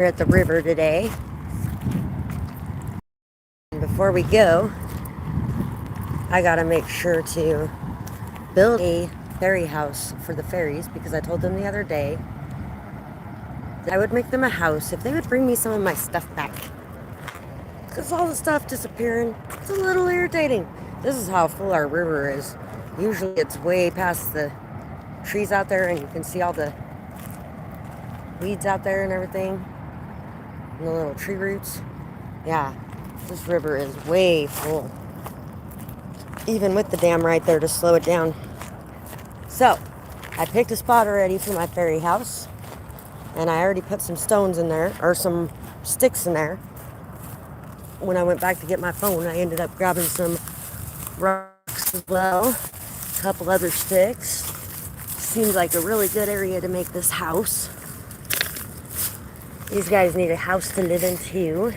We're at the river today. And before we go, I gotta make sure to build a ferry house for the ferries because I told them the other day that I would make them a house if they would bring me some of my stuff back. Because all the stuff disappearing, it's a little irritating. This is how full our river is. Usually it's way past the trees out there and you can see all the weeds out there and everything. And the little tree roots. Yeah, this river is way full. Even with the dam right there to slow it down. So, I picked a spot already for my ferry house. And I already put some stones in there, or some sticks in there. When I went back to get my phone, I ended up grabbing some rocks as well. A couple other sticks. Seems like a really good area to make this house. These guys need a house to live in too.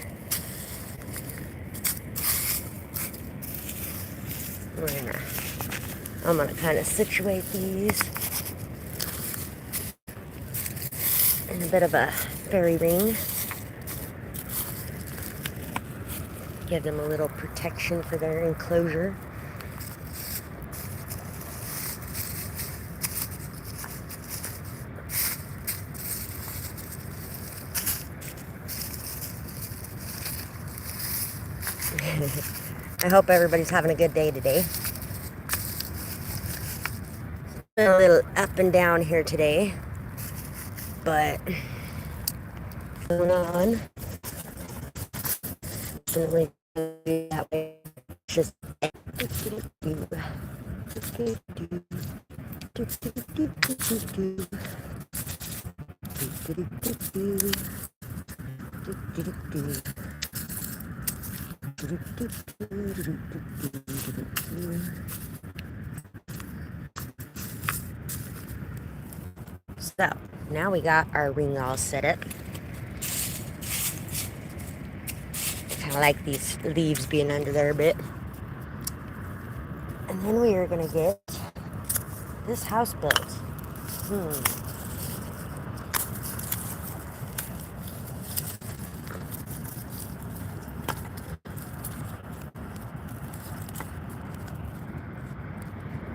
I'm gonna kind of situate these in a bit of a fairy ring. Give them a little protection for their enclosure. I hope everybody's having a good day today. Been a little up and down here today, but going on. Definitely that way. Just So, now we got our ring all set up. Kind of like these leaves being under there a bit. And then we are going to get this house built.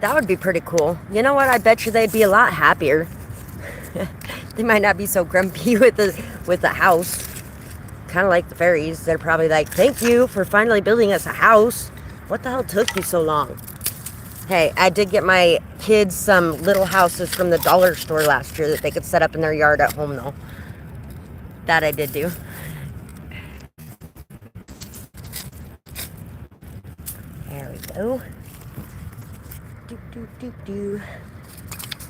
That would be pretty cool. You know what? I bet you they'd be a lot happier. They might not be so grumpy with the house. Kind of like the fairies. They're probably like, thank you for finally building us a house. What the hell took you so long? Hey, I did get my kids some little houses from the dollar store last year that they could set up in their yard at home, though. That I did do. There we go.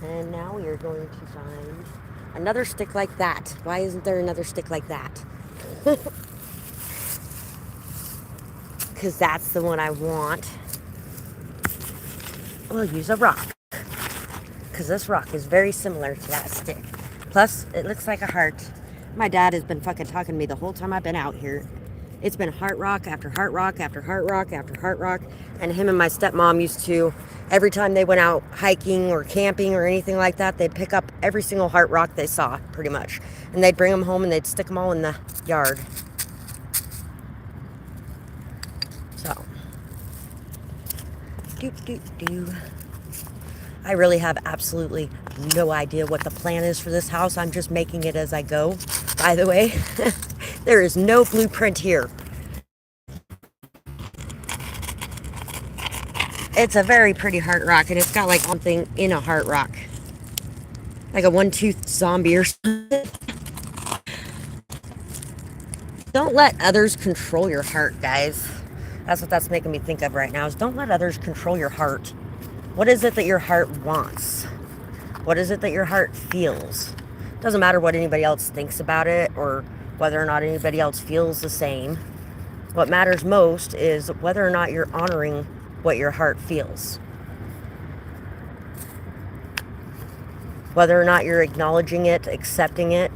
And now we are going to find another stick like that. Why isn't there another stick like that? Because that's the one I want. We'll use a rock. Because this rock is very similar to that stick. Plus, it looks like a heart. My dad has been fucking talking to me the whole time I've been out here. It's been heart rock after heart rock after heart rock after heart rock. And him and my stepmom used to, every time they went out hiking or camping or anything like that, they'd pick up every single heart rock they saw, pretty much. And they'd bring them home and they'd stick them all in the yard. So, I really have absolutely no idea what the plan is for this house. I'm just making it as I go, by the way. There is no blueprint here. It's a very pretty heart rock, and it's got like something in a heart rock. Like a one-toothed zombie or something. Don't let others control your heart, guys. That's what that's making me think of right now, is don't let others control your heart. What is it that your heart wants? What is it that your heart feels? Doesn't matter what anybody else thinks about it or whether or not anybody else feels the same. What matters most is whether or not you're honoring what your heart feels. Whether or not you're acknowledging it, accepting it,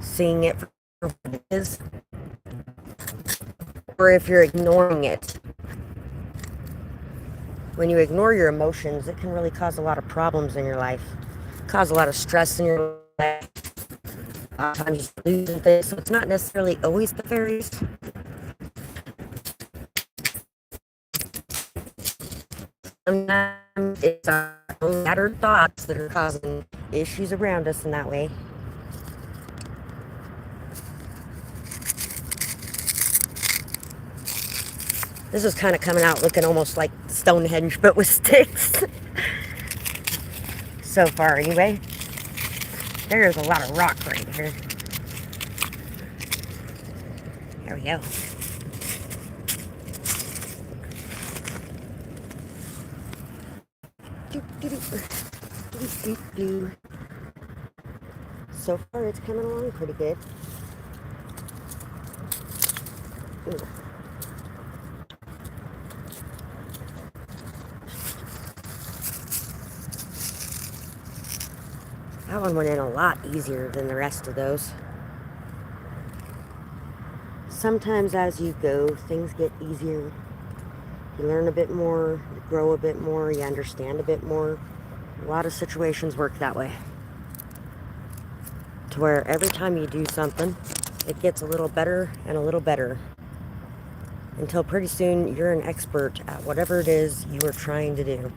seeing it for what it is, or if you're ignoring it. When you ignore your emotions, it can really cause a lot of problems in your life, cause a lot of stress in your life. Sometimes losing things, so it's not necessarily always the fairies. Sometimes it's our own scattered thoughts that are causing issues around us in that way. This is kind of coming out looking almost like Stonehenge, but with sticks. So far, anyway. There's a lot of rock right here. There we go. So far, it's coming along pretty good. Ooh. That one went in a lot easier than the rest of those. Sometimes as you go, things get easier. You learn a bit more, you grow a bit more, you understand a bit more. A lot of situations work that way. To where every time you do something, it gets a little better and a little better. Until pretty soon, you're an expert at whatever it is you are trying to do.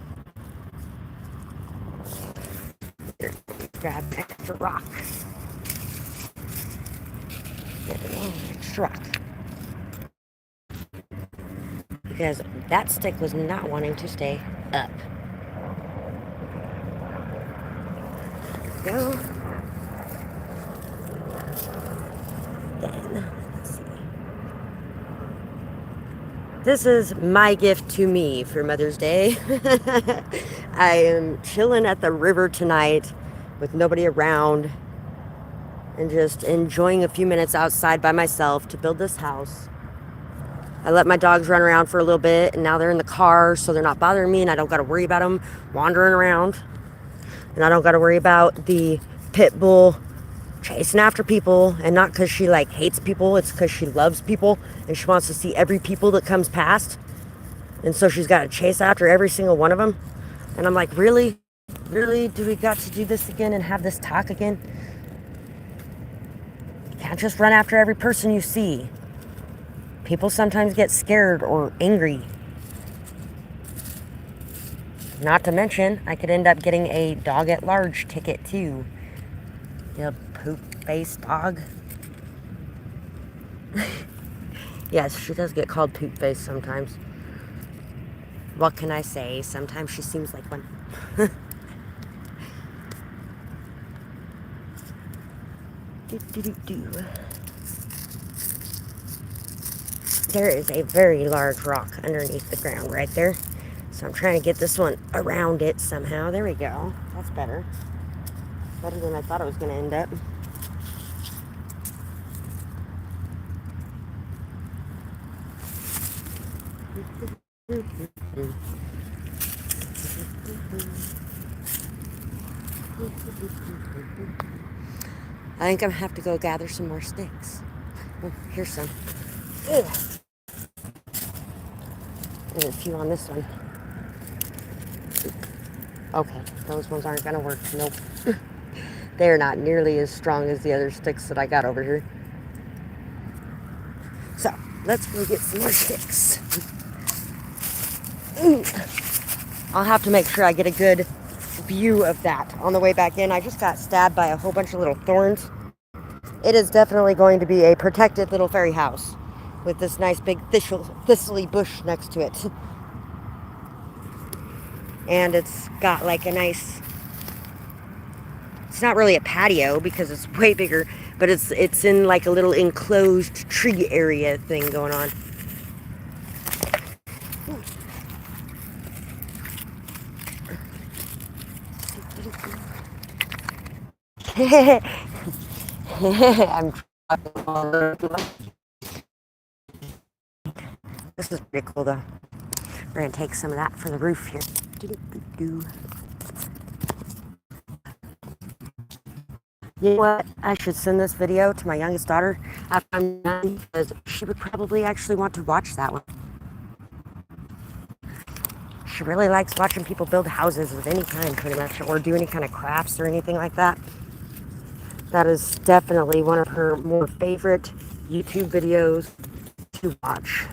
Here, grab an extra rock. Extra rock. Because that stick was not wanting to stay up. There we go. Then, let's see. This is my gift to me for Mother's Day. I am chilling at the river tonight with nobody around and just enjoying a few minutes outside by myself to build this house. I let my dogs run around for a little bit, and now they're in the car, so they're not bothering me, and I don't got to worry about them wandering around. And I don't got to worry about the pit bull chasing after people, and not because she like hates people, it's because she loves people, and she wants to see every people that comes past. And so she's got to chase after every single one of them. And I'm like, really? Really? Do we got to do this again and have this talk again? You can't just run after every person you see. People sometimes get scared or angry. Not to mention, I could end up getting a dog at large ticket too. The poop-faced dog. Yes, she does get called poop-face sometimes. What can I say? Sometimes she seems like one. There is a very large rock underneath the ground right there. So I'm trying to get this one around it somehow. There we go. That's better. Better than I thought it was going to end up. I think I'm going to have to go gather some more sticks. Oh, here's some. Ugh. There's a few on this one. Okay, those ones aren't going to work. Nope. They're not nearly as strong as the other sticks that I got over here. So, let's go get some more sticks. Ooh. I'll have to make sure I get a good view of that on the way back in. I just got stabbed by a whole bunch of little thorns. It is definitely going to be a protected little fairy house with this nice big thistly bush next to it. And it's got like a nice, it's not really a patio because it's way bigger, but it's in like a little enclosed tree area thing going on. I'm dropping all over. This is pretty cool though. We're going to take some of that for the roof here. You know what? I should send this video to my youngest daughter after I'm done, because she would probably actually want to watch that one. She really likes watching people build houses of any kind, pretty much, or do any kind of crafts or anything like that. That is definitely one of her more favorite YouTube videos to watch.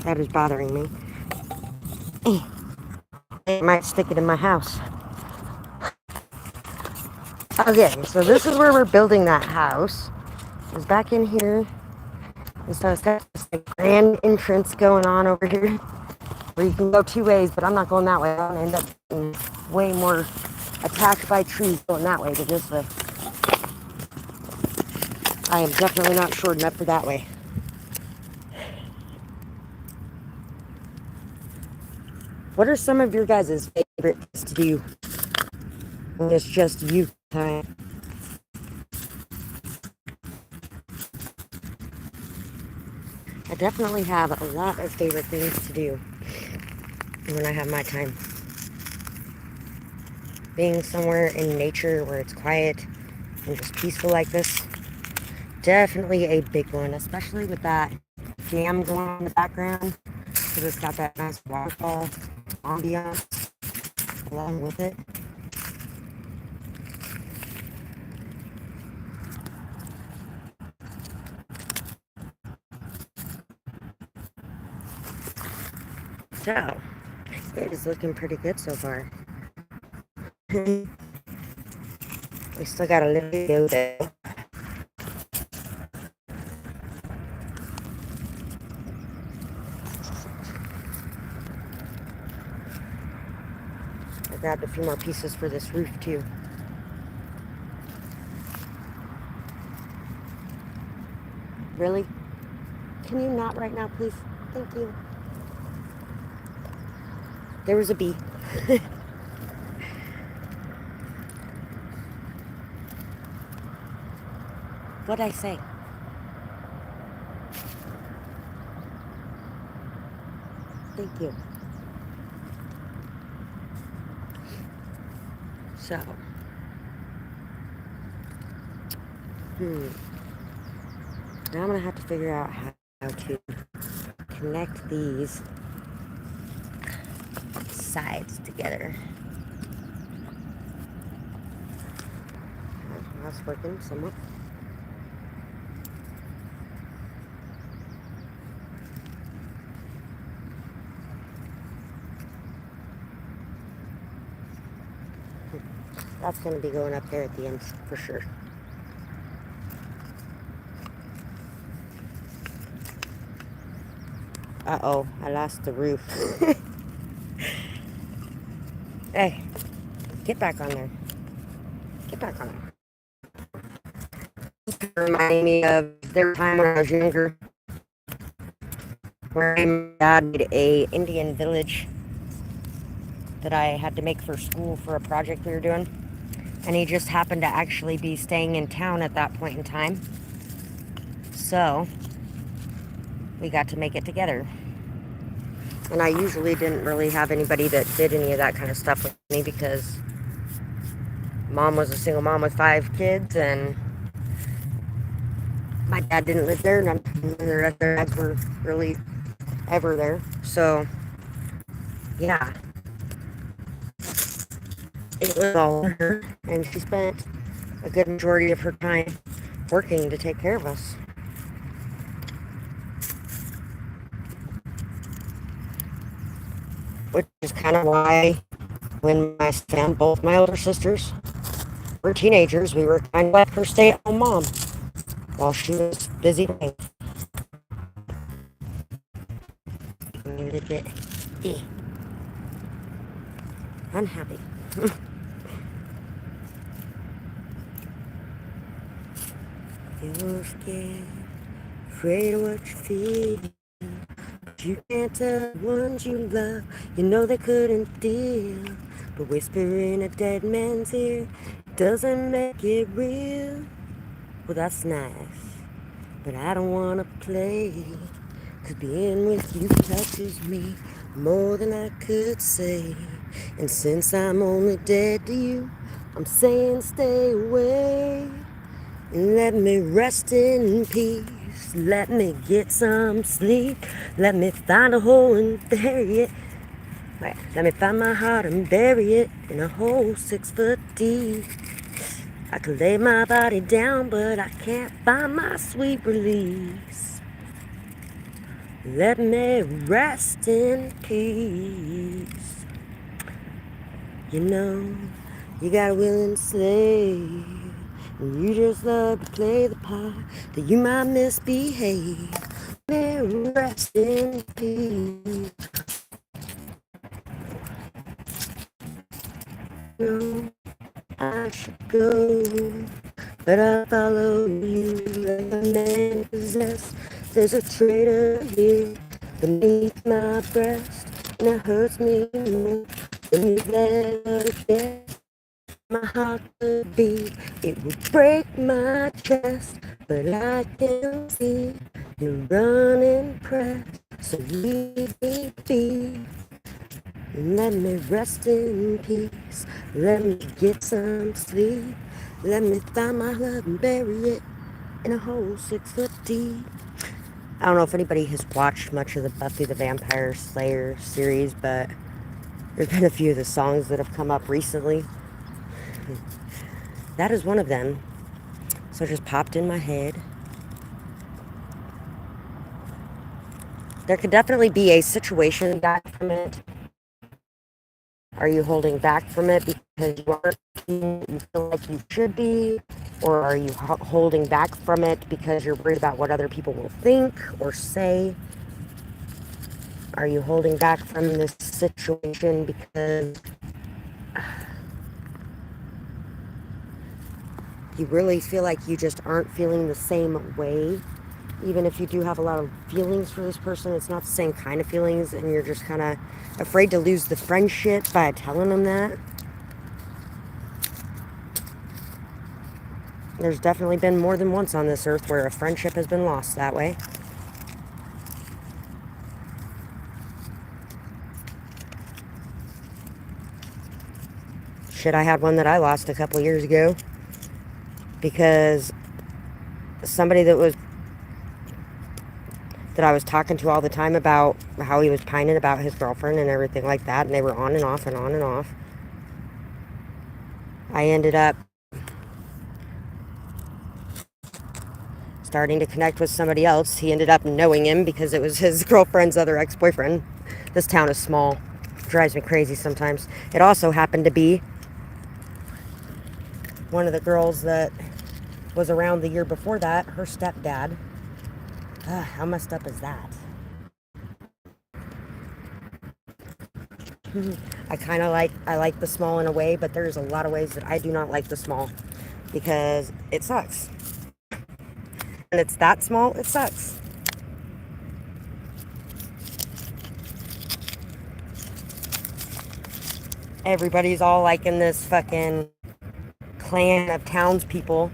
That is bothering me. It might stick it in my house. Okay, so this is where we're building that house. It's back in here. And so it's got this like grand entrance going on over here where you can go two ways, but I'm not going that way. I'm going to end up getting way more attacked by trees going that way than this way. I am definitely not short enough for that way. What are some of your guys' favorite things to do when it's just you time? I definitely have a lot of favorite things to do when I have my time. Being somewhere in nature where it's quiet and just peaceful like this, definitely a big one, especially with that jam going on in the background, because it's got that nice waterfall ambiance along with it. So, it is looking pretty good so far. We still got a little bit to go there. I grabbed a few more pieces for this roof too. Really? Can you not right now, please? Thank you. There was a bee. What'd I say? Thank you. So, now I'm gonna have to figure out how to connect these sides together. That's working somewhat. That's going to be going up there at the end for sure. Uh-oh, I lost the roof. Hey, get back on there. Get back on there. Reminding me of their time when I was younger, where my dad made a Indian village that I had to make for school for a project we were doing. And he just happened to actually be staying in town at that point in time. So, we got to make it together. And I usually didn't really have anybody that did any of that kind of stuff with me because Mom was a single mom with 5 kids and my dad didn't live there, none of their dads were really ever there. So, yeah. It was all her, and she spent a good majority of her time working to take care of us. Which is kind of why when I found both my older sisters were teenagers, we were kind of like her stay-at-home mom while she was busy. A little bit unhappy. You're scared, afraid of what you feel. You can't tell the ones you love, you know they couldn't deal. But whispering a dead man's ear doesn't make it real. Well, that's nice, but I don't wanna play. 'Cause being with you touches me more than I could say. And since I'm only dead to you, I'm saying stay away. And let me rest in peace. Let me get some sleep. Let me find a hole and bury it Right. Let me find my heart and bury it in a hole 6 foot deep. I could lay my body down, but I can't find my sweet release. Let me rest in peace. You know, you got a willing slave, and you just love to play the part that you might misbehave. Let me rest in peace. No, I should go, but I follow you like a man possessed. There's a traitor here beneath my breast, and it hurts me more than you ever guessed. My heart could beat, it would break my chest, but I can see you running press, so leave me be. Let me rest in peace. Let me get some sleep. Let me find my love and bury it in a hole 6 foot deep. I don't know if anybody has watched much of the Buffy the Vampire Slayer series, but there's been a few of the songs that have come up recently. That is one of them. So it just popped in my head. There could definitely be a situation back from it. Are you holding back from it because you aren't you feel like you should be? Or are you holding back from it because you're worried about what other people will think or say? Are you holding back from this situation because you really feel like you just aren't feeling the same way? Even if you do have a lot of feelings for this person, it's not the same kind of feelings, and you're just kind of afraid to lose the friendship by telling them that. There's definitely been more than once on this earth where a friendship has been lost that way. Shit, I had one that I lost a couple years ago because somebody that I was talking to all the time about how he was pining about his girlfriend and everything like that, and they were on and off and on and off. I ended up starting to connect with somebody else. He ended up knowing him because it was his girlfriend's other ex-boyfriend. This town is small. It drives me crazy sometimes. It also happened to be one of the girls that was around the year before that, her stepdad. How messed up is that? I like the small in a way, but there's a lot of ways that I do not like the small because it sucks. And it's that small, it sucks. Everybody's all like in this fucking clan of townspeople,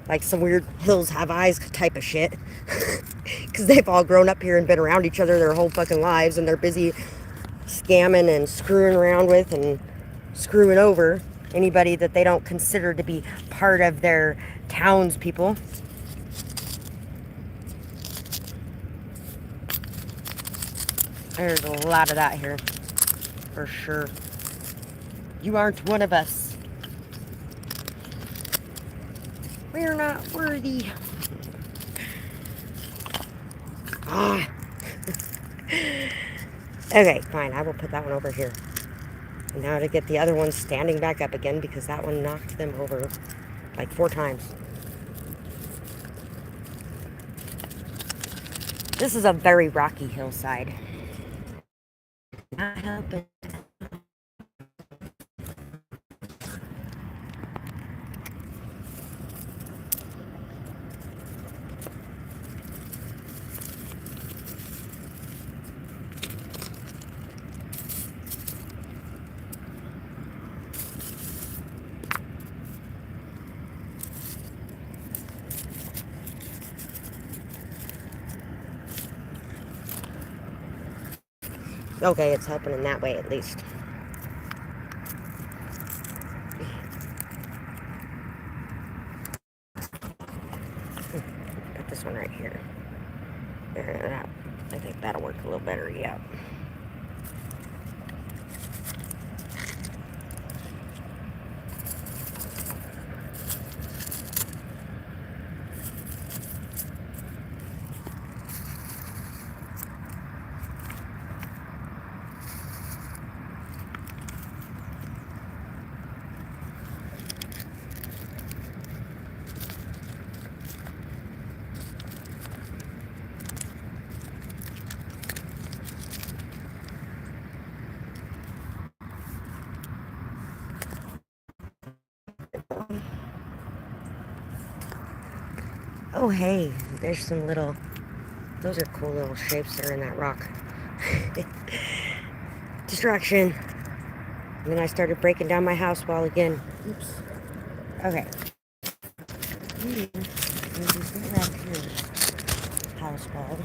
like some weird hills have eyes type of shit. Because they've all grown up here and been around each other their whole fucking lives, and they're busy scamming and screwing around with and screwing over anybody that they don't consider to be part of their townspeople. There's a lot of that here, for sure. You aren't one of us. We're not worthy. Ah. Okay, fine. I will put that one over here. Now to get the other one standing back up again because that one knocked them over like 4 times. This is a very rocky hillside. Not helping. Okay, it's helping in that way at least. Put this one right here. I think that'll work a little better, yeah. Oh, hey, there's some little, those are cool little shapes that are in that rock. Distraction. And then I started breaking down my house wall again. Oops. Okay. Maybe right here. House wall.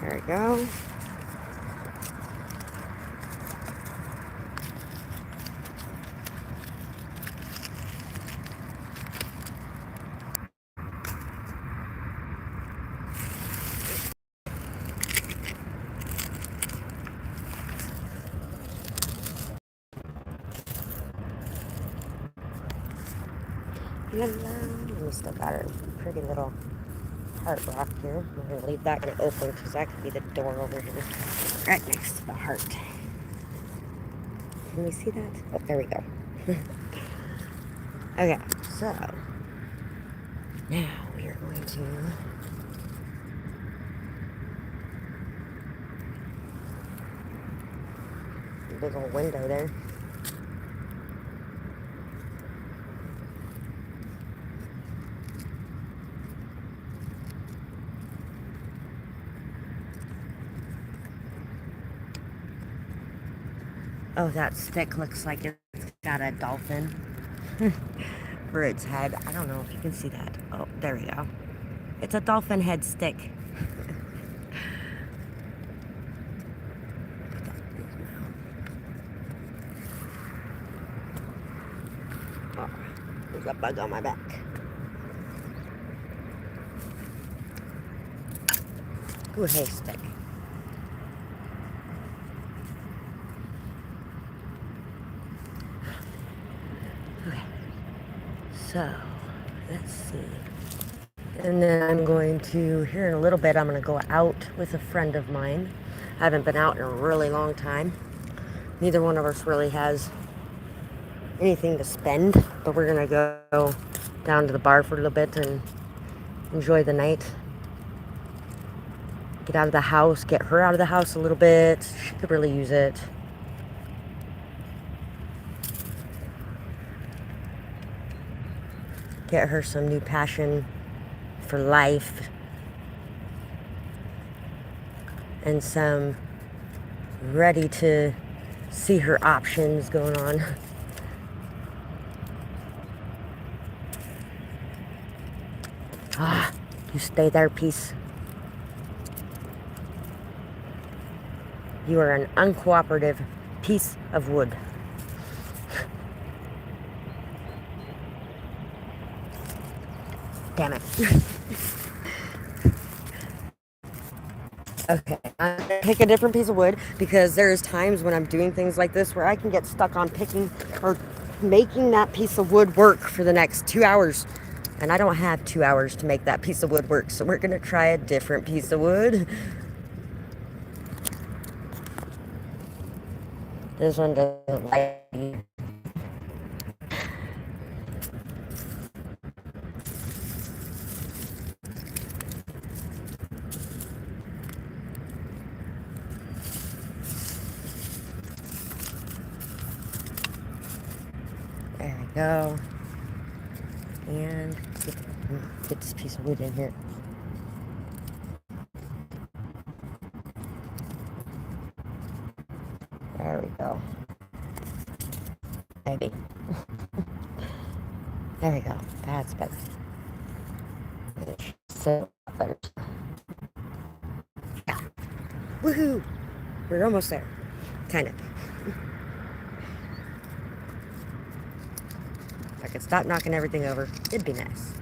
There we go. And we still got our pretty little heart rock here. We're going to leave that kind of open because that could be the door over here. Right next to the heart. Can we see that? Oh, there we go. Okay, so now we are going to big old window there. Oh, that stick looks like it's got a dolphin for its head. I don't know if you can see that. Oh, there we go. It's a dolphin head stick. Oh, there's a bug on my back. Ooh, hay stick. Okay, so let's see. And then I'm going to, here in a little bit, I'm going to go out with a friend of mine. I haven't been out in a really long time. Neither one of us really has anything to spend, but we're going to go down to the bar for a little bit and enjoy the night. Get out of the house, get her out of the house a little bit. She could really use it. Get her some new passion for life and some ready to see her options going on. Ah, you stay there, peace. You are an uncooperative piece of wood. Damn it. Okay, I'm gonna pick a different piece of wood because there's times when I'm doing things like this where I can get stuck on picking or making that piece of wood work for the next 2 hours. And I don't have 2 hours to make that piece of wood work, so we're gonna try a different piece of wood. This one doesn't like me. There we go. And get this piece of wood in here. There we go. Maybe. There we go. That's better. So better. Yeah. Woohoo! We're almost there. Kind of. If I could stop knocking everything over, it'd be nice.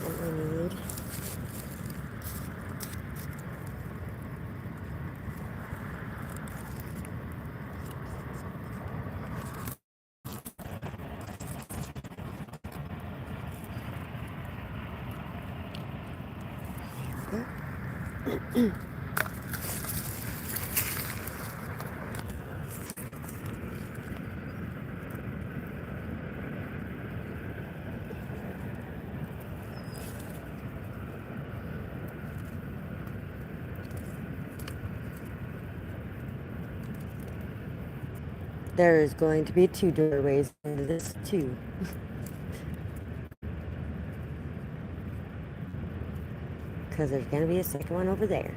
What we need. There is going to be 2 doorways into this too. Because there's going to be a second one over there.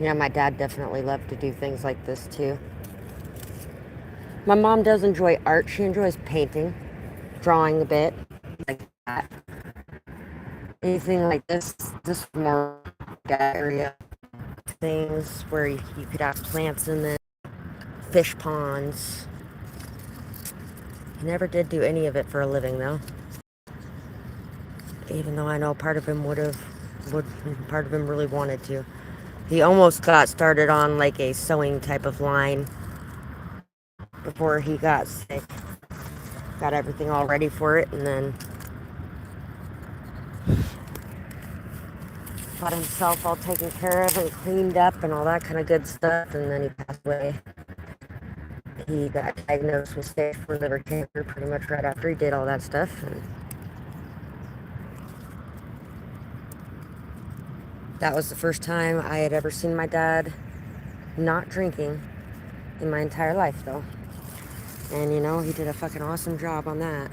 Yeah, my dad definitely loved to do things like this too. My mom does enjoy art. She enjoys painting, drawing a bit, like that. Anything like this more that area. Things where you could have plants in the fish ponds. He never did do any of it for a living though. Even though I know part of him part of him really wanted to. He almost got started on like a sewing type of line before he got sick. Got everything all ready for it, and then got himself all taken care of and cleaned up and all that kind of good stuff, and then he passed away. He got diagnosed with stage 4 liver cancer pretty much right after he did all that stuff. And that was the first time I had ever seen my dad not drinking in my entire life, though. And you know, he did a fucking awesome job on that.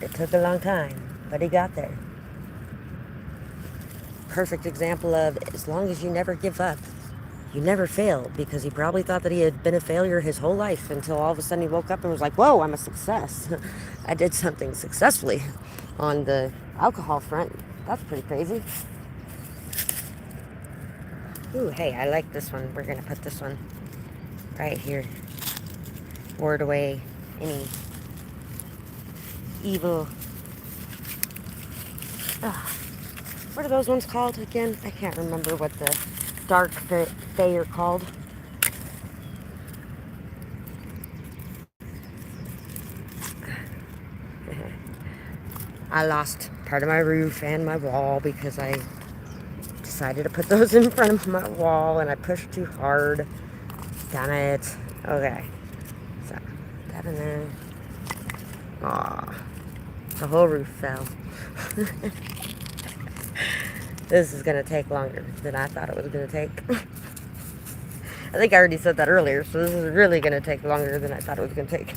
It took a long time, but he got there. Perfect example of as long as you never give up, you never fail, because he probably thought that he had been a failure his whole life until all of a sudden he woke up and was like, whoa, I'm a success. I did something successfully on the alcohol front. That's pretty crazy. Ooh, hey, I like this one. We're gonna put this one right here. Ward away any evil. What are those ones called again? I can't remember what the dark fae are called. I lost part of my roof and my wall because I decided to put those in front of my wall and I pushed too hard. Damn it. Okay. So, that in there. Aw. The whole roof fell. This is going to take longer than I thought it was going to take. I think I already said that earlier, so this is really going to take longer than I thought it was going to take.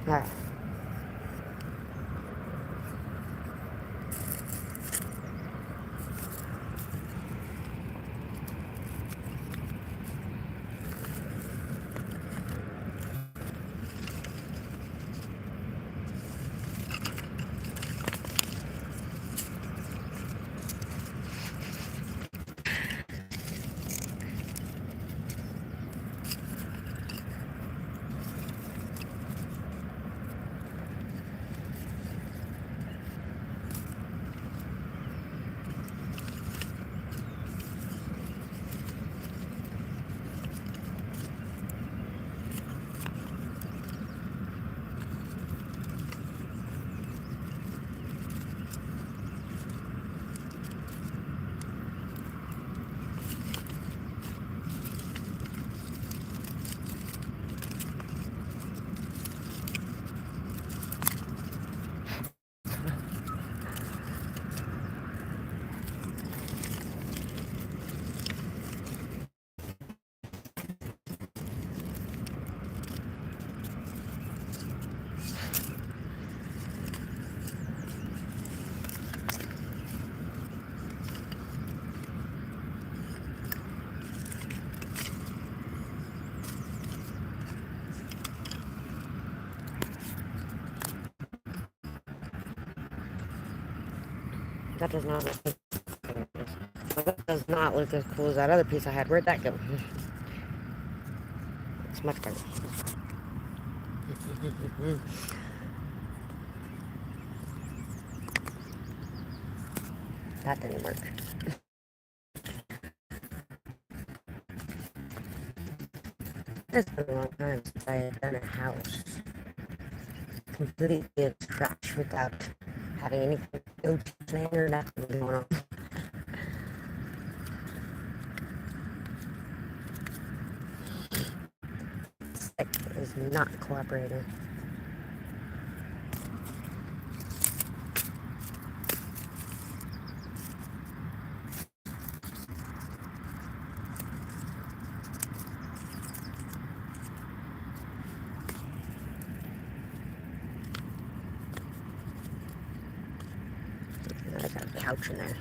All right. That does not look that does not look as cool as that other piece I had. Where'd that go? It's much better. That didn't work. It's been a long time since I had done a house completely from scratch without having anything to go to or nothing going on. Stick is not cooperating. I got a couch in there.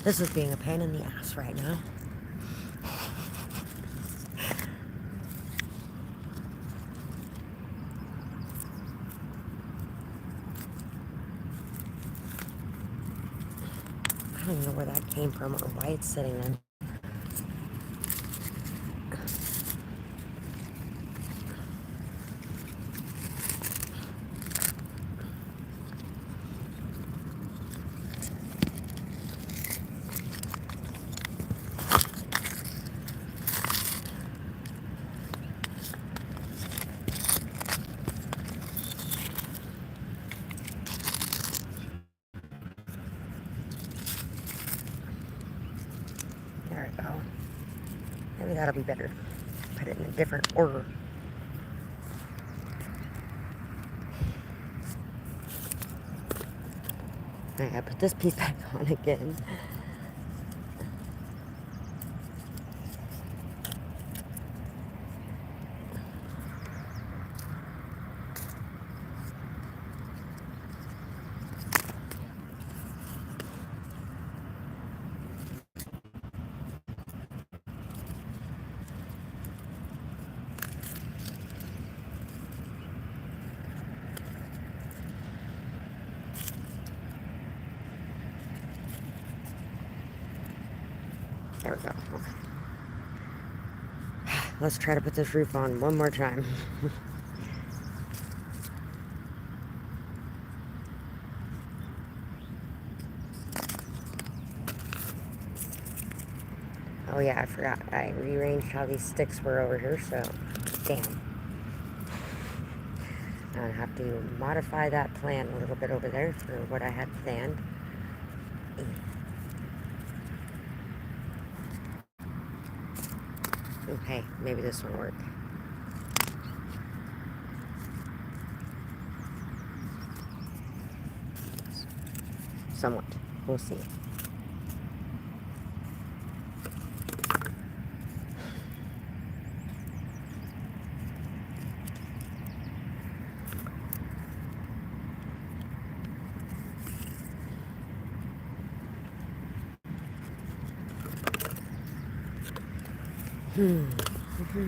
This is being a pain in the ass right now. I don't even know where that came from or why it's sitting in. There we go. Maybe that'll be better. Put it in a different order. I gotta put this piece back on again. There we go. Okay. Let's try to put this roof on one more time. Oh yeah, I forgot. I rearranged how these sticks were over here, so damn. I have to modify that plan a little bit over there for what I had planned. Okay, maybe this one will work. Somewhat. We'll see. Okay.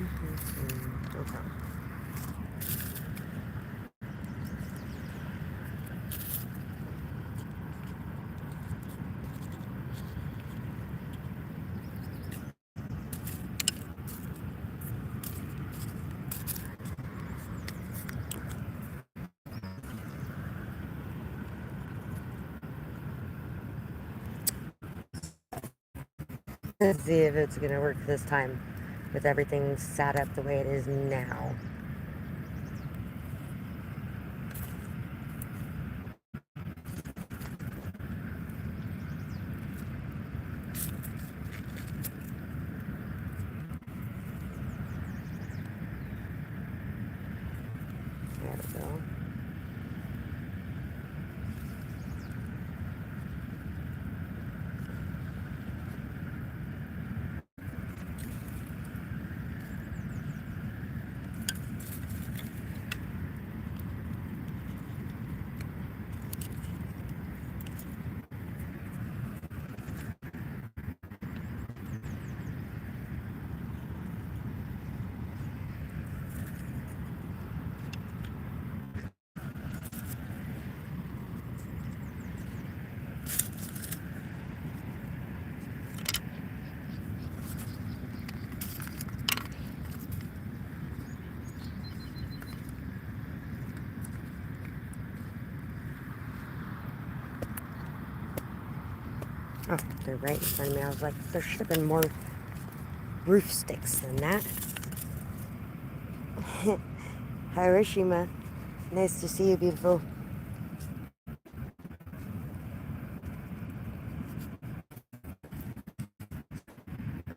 Let's see if it's gonna work this time with everything sat up the way it is now. There we go. Oh, they're right in front of me. I was like, there should have been more roof sticks than that. Hiroshima. Nice to see you, beautiful.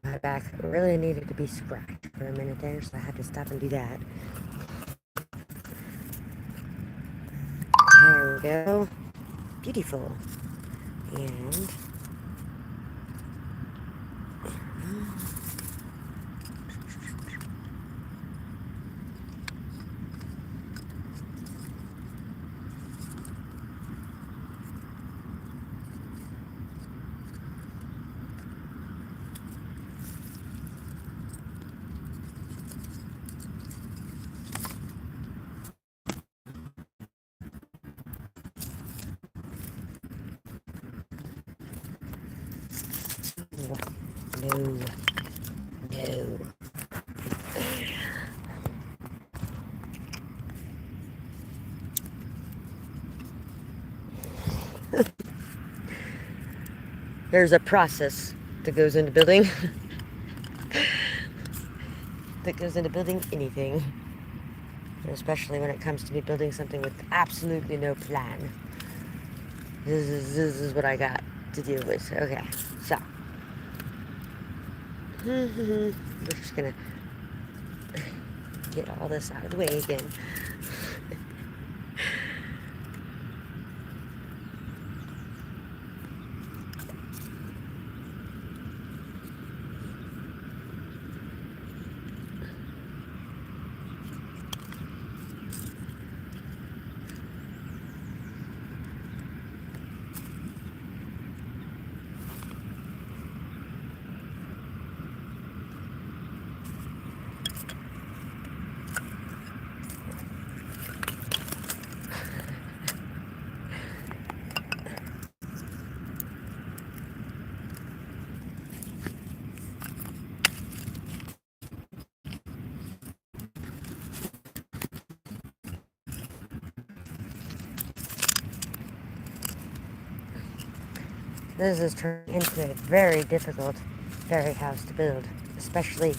My back really needed to be scratched for a minute there, so I had to stop and do that. There we go. Beautiful. And no. There's a process that goes into building anything, and especially when it comes to me building something with absolutely no plan. This is what I got to deal with. Okay, so we're just gonna get all this out of the way again. This is turning into a very difficult fairy house to build, especially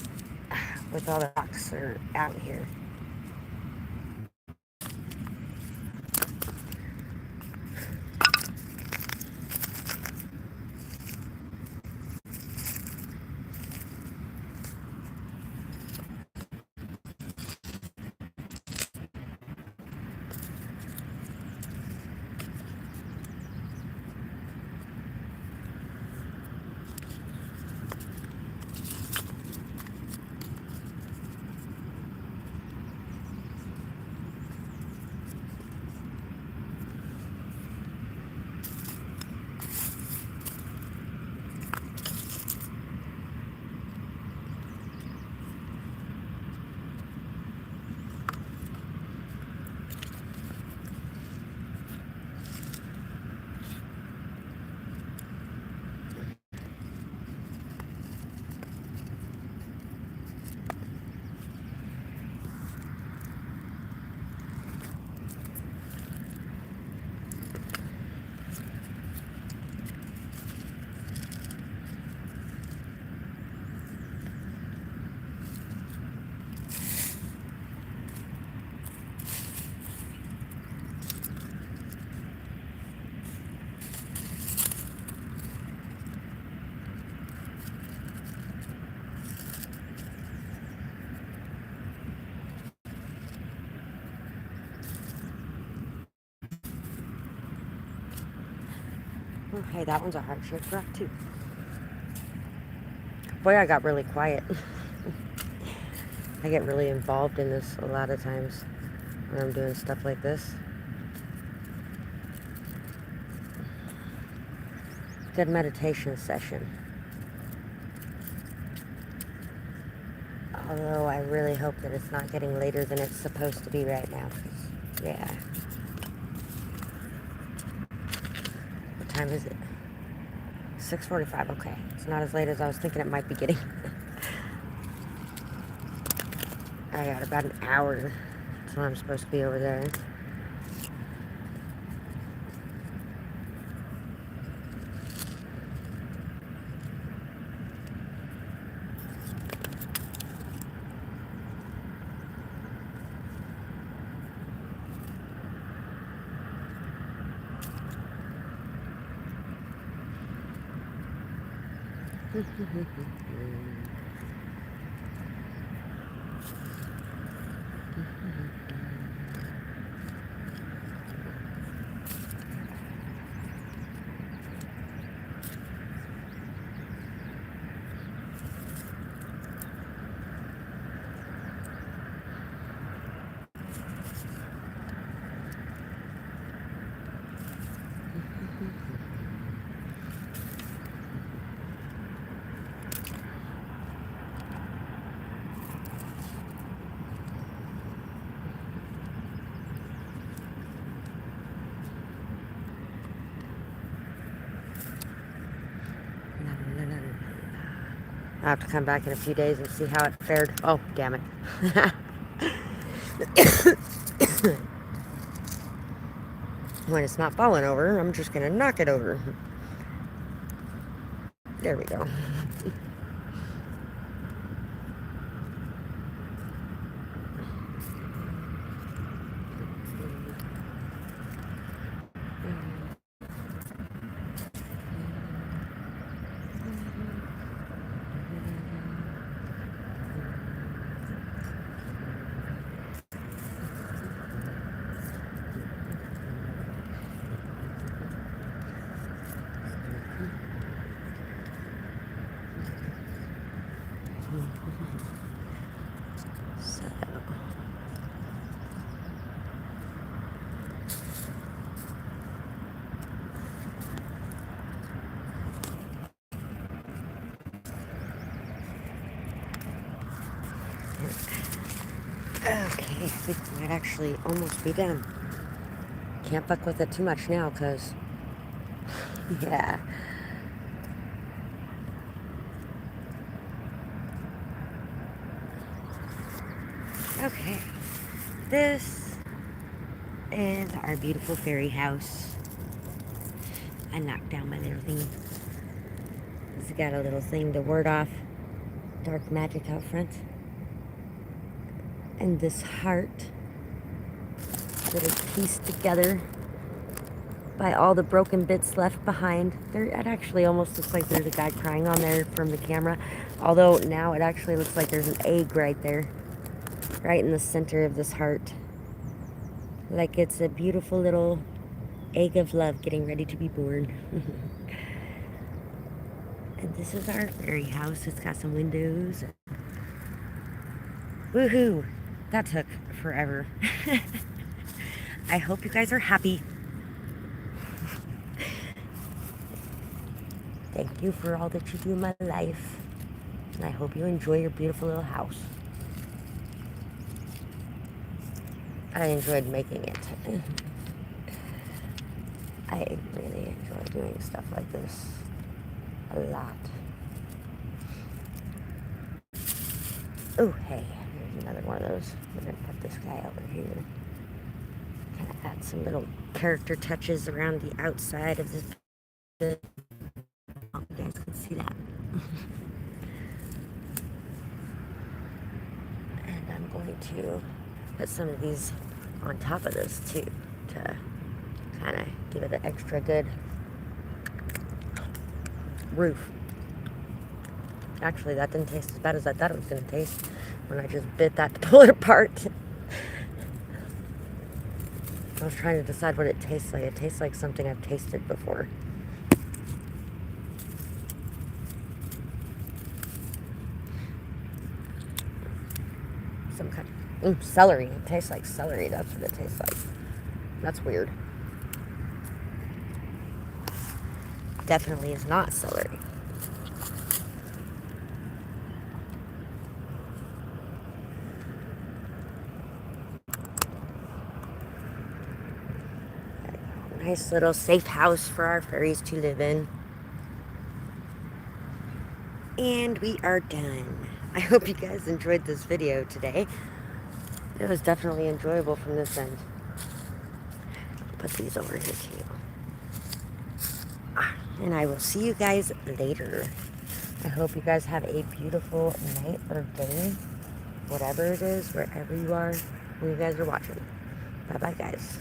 with all the rocks that are out here. Okay, that one's a heart-shaped rock too. Boy, I got really quiet. I get really involved in this a lot of times when I'm doing stuff like this. Good meditation session. Although I really hope that it's not getting later than it's supposed to be right now. Yeah. What time is it? 6:45. Okay. It's not as late as I was thinking it might be getting. I got about an hour until I'm supposed to be over there. I'll have to come back in a few days and see how it fared. Oh, damn it. When it's not falling over, I'm just going to knock it over. There we go. So, okay, I think we might actually almost be done. Can't fuck with it too much now, because, yeah. Okay, this is our beautiful fairy house. I knocked down my little thing. It's got a little thing to ward off dark magic out front. And this heart that is pieced together by all the broken bits left behind. It actually almost looks like there's a guy crying on there from the camera. Although now it actually looks like there's an egg right there. Right in the center of this heart. Like it's a beautiful little egg of love getting ready to be born. And this is our fairy house. It's got some windows. Woohoo! That took forever. I hope you guys are happy. Thank you for all that you do in my life. And I hope you enjoy your beautiful little house. I enjoyed making it. I really enjoy doing stuff like this a lot. Oh, hey, here's another one of those. We're going to put this guy over here. Kind of add some little character touches around the outside of this. Oh, you guys can see that. And I'm going to put some of these on top of this too, to kind of give it an extra good roof. Actually, that didn't taste as bad as I thought it was going to taste when I just bit that to pull it apart. I was trying to decide what it tastes like. It tastes like something I've tasted before. Some kind of celery. It tastes like celery. That's what it tastes like. That's weird. Definitely is not celery. Nice little safe house for our fairies to live in. And we are done. I hope you guys enjoyed this video today. It was definitely enjoyable from this end. Put these over here too. And I will see you guys later. I hope you guys have a beautiful night or day, whatever it is, wherever you are when you guys are watching. Bye-bye, guys.